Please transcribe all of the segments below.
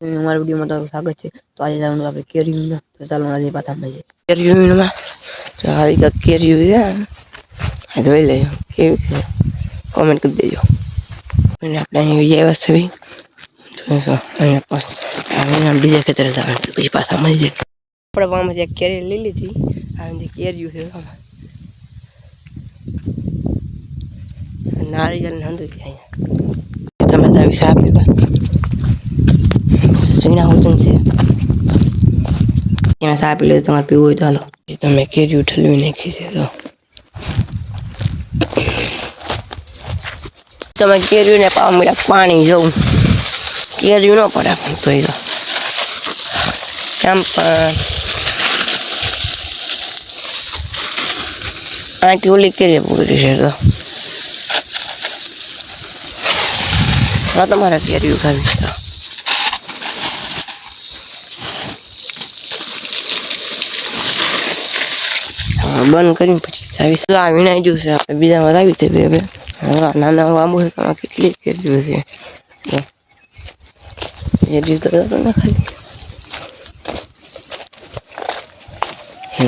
અમારા વિડીયોમાં તમારું સ્વાગત છે. તો આજે જવાનું આપણે કેરીમાં, તો ચાલો આજે પાછા મળીએ કેરીમાં. તો આવી કાંઈક કેરીઓ છે, જોઈ લેજો કેવી છે, કોમેન્ટ કરી દેજો. અને આપણે અહીં આવ્યા છે અહીંયા બીજા ખેતરે જવાનું છે, પછી પાછા મળી જાય. આપણે આમાંથી એક કેરી લઈ લીધી, આ કેરીઓ છે નારિયેળ હંધુય છે અહીંયા. તમે જાવી સા પીવા સીના હોતન છે ત્યાં સા પી લે. તમારે પીવું હોય તો હાલો. તમે કેરીઓ ઠલવી નાખી છે તો તમે કેરીઓને પાવા મળ્યા પાણી જવું કેરીઓ ન પડે પણ તોય તો આમ આથી ઓલી કેરી પૂરી છે તો તમારે કેરીઓ ખાવી તો બંધ કરીને પછી ચાવીસ આ વીણાઈ ગયું છે. આપણે બીજામાં આવી હતી બે નાના આંબો છે, કેટલી કેરીઓ છે એ રીતે ને ખાલી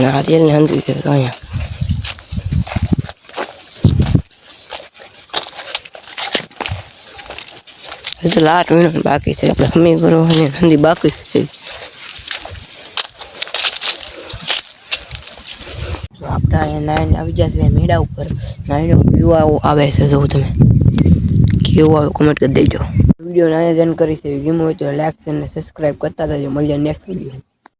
નારિયેલ ને હંધુય છે અહીંયા. તો લાટ વીણો બાકી છે, આપણે હમી કરો હંધી બાકી છે. તો આપણે અહીંયા નારાયણ આવી જશે મેળા ઉપર. નારાયણ પીવા આવે છે, જો તમે કેવું આવે કોમેન્ટ કરી દેજો. વિડીયો નારાયણ કરી છે, ગેમ હોય તો લાઈક અને સબસ્ક્રાઈબ કરતા જજો. મળીએ નેક્સ્ટ વિડીયો.